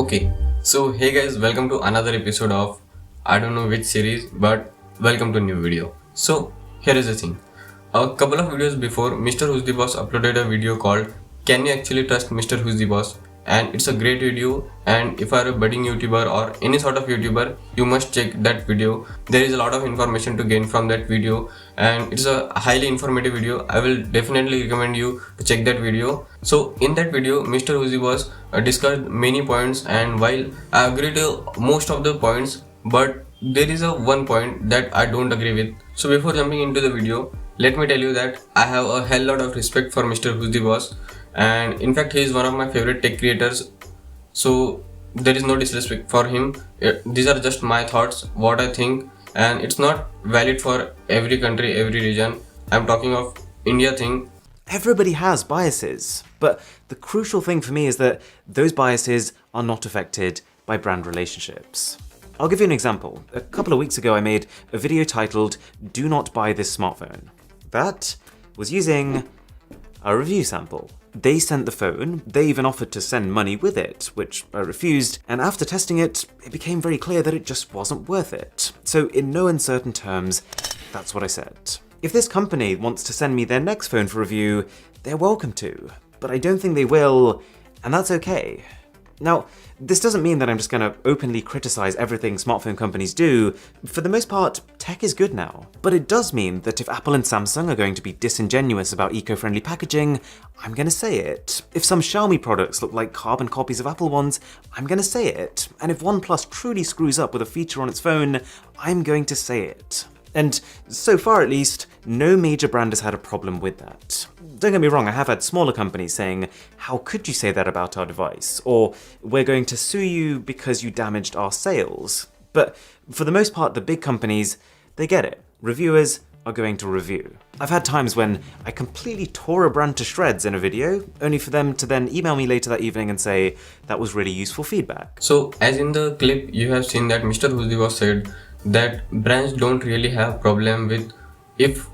Okay, so hey guys, welcome to another episode of I don't know which series, but welcome to new video. So here is the thing. A couple of videos before, Mr. Who's the Boss uploaded a video called Can You Actually Trust Mr. Who's the Boss? And it's a great video, and if you are a budding YouTuber or any sort of YouTuber, you must check that video. There is a lot of information to gain from that video, and it's a highly informative video. I will definitely recommend you to check that video. So in that video, Mr. Who's the Boss discussed many points, and while I agree to most of the points, but there is a one point that I don't agree with. So before jumping into the video, let me tell you that I have a hell lot of respect for Mr. Who's the Boss, and in fact he is one of my favorite tech creators. So there is no disrespect for him. These are just my thoughts, what I think, and it's not valid for every country, every region. I'm talking of India thing. Everybody has biases, but the crucial thing for me is that those biases are not affected by brand relationships. I'll give you an example. A couple of weeks ago I made a video titled Do Not Buy This Smartphone. That was using a review sample. They sent the phone, they even offered to send money with it, which I refused, and after testing it, it became very clear that it just wasn't worth it. So in no uncertain terms, that's what I said. If this company wants to send me their next phone for review, they're welcome to, but I don't think they will, and that's okay. Now, this doesn't mean that I'm just going to openly criticize everything smartphone companies do. For the most part, tech is good now. But it does mean that if Apple and Samsung are going to be disingenuous about eco-friendly packaging, I'm going to say it. If some Xiaomi products look like carbon copies of Apple ones, I'm going to say it. And if OnePlus truly screws up with a feature on its phone, I'm going to say it. And so far at least, no major brand has had a problem with that. Don't get me wrong, I have had smaller companies saying, how could you say that about our device? Or, we're going to sue you because you damaged our sales. But for the most part, the big companies, they get it. Reviewers are going to review. I've had times when I completely tore a brand to shreds in a video, only for them to then email me later that evening and say, that was really useful feedback. So as in the clip, you have seen that Mr. Who's the Boss said that brands don't really have problem with if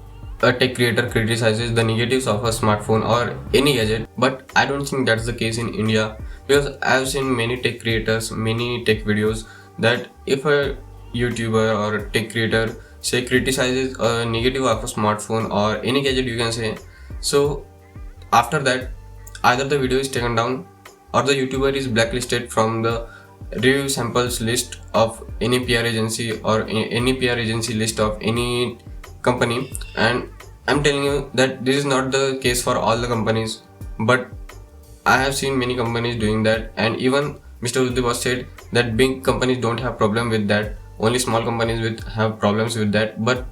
a tech creator criticizes the negatives of a smartphone or any gadget, but I don't think that's the case in India, because I've seen many tech creators, many tech videos, that if a YouTuber or a tech creator say criticizes a negative of a smartphone or any gadget, you can say, so after that either the video is taken down or the YouTuber is blacklisted from the review samples list of any PR agency or any PR agency list of any company. And I'm telling you that this is not the case for all the companies, but I have seen many companies doing that, and even Mr. Who's the Boss said that big companies don't have problem with that, only small companies have problems with that. But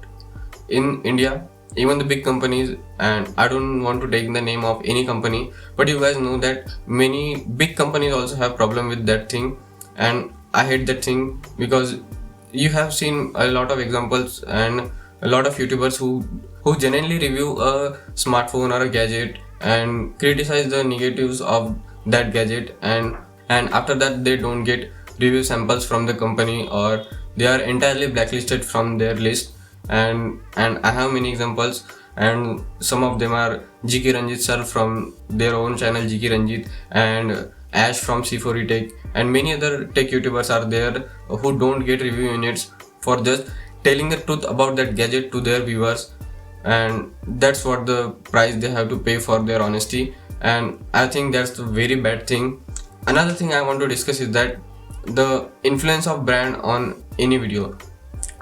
in India, even the big companies, and I don't want to take the name of any company, but you guys know that many big companies also have problem with that thing, and I hate that thing, because you have seen a lot of examples and a lot of YouTubers who genuinely review a smartphone or a gadget and criticize the negatives of that gadget, and after that they don't get review samples from the company, or they are entirely blacklisted from their list. And I have many examples, and some of them are GK Ranjit sir from their own channel GK Ranjit, and Ash from C4E Tech, and many other tech YouTubers are there who don't get review units for just telling the truth about that gadget to their viewers, and that's what the price they have to pay for their honesty, and I think that's a very bad thing. Another thing I want to discuss is that the influence of brand on any video.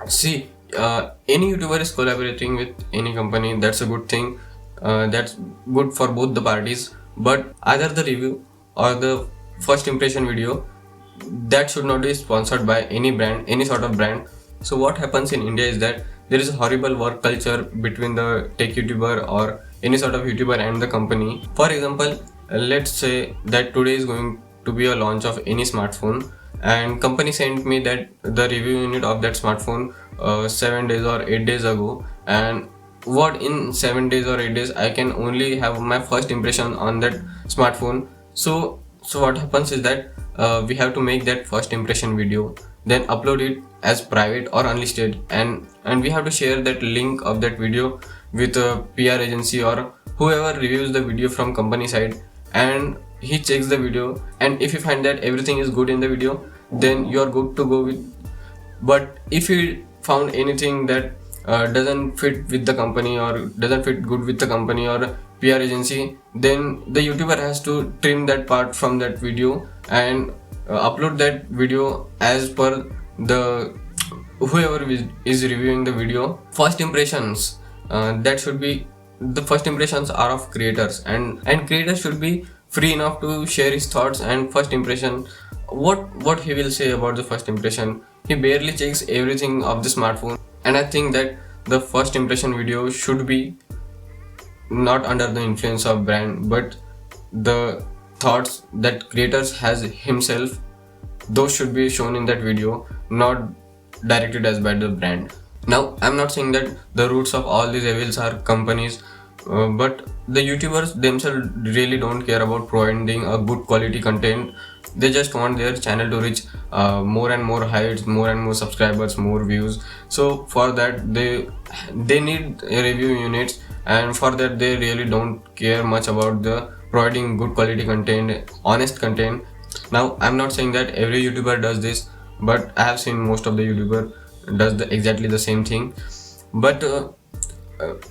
See, any YouTuber is collaborating with any company, that's a good thing, that's good for both the parties, but either the review or the first impression video, that should not be sponsored by any brand, any sort of brand. So what happens in India is that there is a horrible work culture between the tech YouTuber or any sort of YouTuber and the company. For example, let's say that today is going to be a launch of any smartphone, and company sent me that the review unit of that smartphone 7 days or 8 days ago, and what in 7 days or 8 days I can only have my first impression on that smartphone. So what happens is that we have to make that first impression video, then upload it as private or unlisted, and we have to share that link of that video with a PR agency or whoever reviews the video from company side. And he checks the video, and if you find that everything is good in the video, then you are good to go with. But if you found anything that doesn't fit with the company or doesn't fit good with the company or PR agency, then the YouTuber has to trim that part from that video and upload that video as per the whoever is reviewing the video. First impressions, that should be, the first impressions are of creators, and creators should be free enough to share his thoughts and first impression. What he will say about the first impression. He barely checks everything of the smartphone, and I think that the first impression video should be not under the influence of brand, but the thoughts that creators has himself, those should be shown in that video, not directed as by the brand. Now I'm not saying that the roots of all these evils are companies, but the YouTubers themselves really don't care about providing a good quality content. They just want their channel to reach more and more heights, more and more subscribers, more views. So for that they need review units, and for that they really don't care much about the providing good quality content, honest content. Now I'm not saying that every YouTuber does this, but I have seen most of the YouTuber does exactly the same thing. But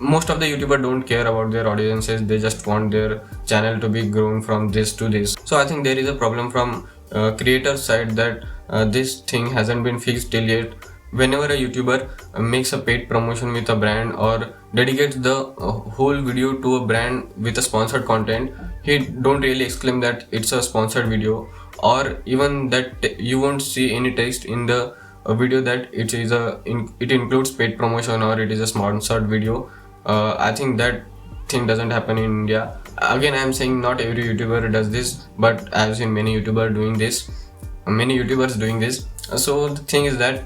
most of the YouTuber don't care about their audiences. They just want their channel to be grown from this to this. So I think there is a problem from creator side that this thing hasn't been fixed till yet. Whenever a YouTuber makes a paid promotion with a brand or dedicates the whole video to a brand with a sponsored content, he don't really exclaim that it's a sponsored video, or even that you won't see any text in the video that it is it includes paid promotion or it is a sponsored video. I think that thing doesn't happen in India. Again, I am saying not every YouTuber does this, but I have seen many YouTubers doing this. So the thing is that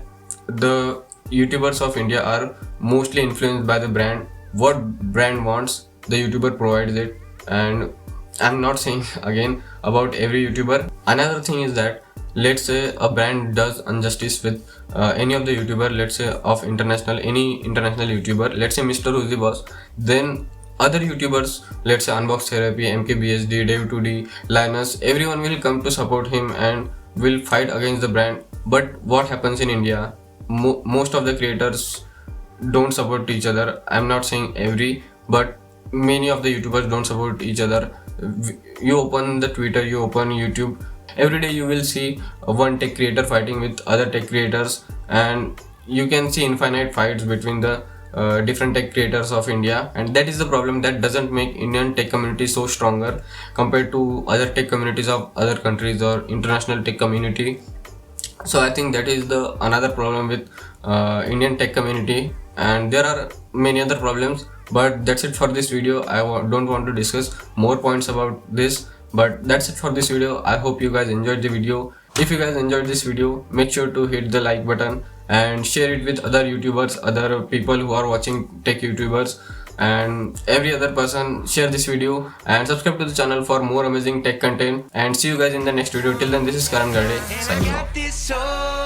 the YouTubers of India are mostly influenced by the brand. What brand wants, the YouTuber provides it. And I'm not saying again about every YouTuber. Another thing is that, let's say a brand does injustice with any of the YouTuber, let's say of any international YouTuber, let's say Mr. Who's the Boss, then other YouTubers, let's say Unbox Therapy, MKBHD, Dave2D, Linus, everyone will come to support him and will fight against the brand. But what happens in India? Most of the creators don't support each other. I'm not saying every, but many of the YouTubers don't support each other. You open the Twitter, you open YouTube, every day you will see one tech creator fighting with other tech creators, and you can see infinite fights between the different tech creators of India. And that is the problem that doesn't make Indian tech community so stronger compared to other tech communities of other countries or international tech community. So I think that is the another problem with Indian tech community, and there are many other problems, but that's it for this video. I don't want to discuss more points about this, but that's it for this video. I hope you guys enjoyed the video. If you guys enjoyed this video, make sure to hit the like button and share it with other YouTubers, other people who are watching tech YouTubers, and every other person. Share this video and subscribe to the channel for more amazing tech content, and see you guys in the next video. Till then, this is Karan Gade signing off.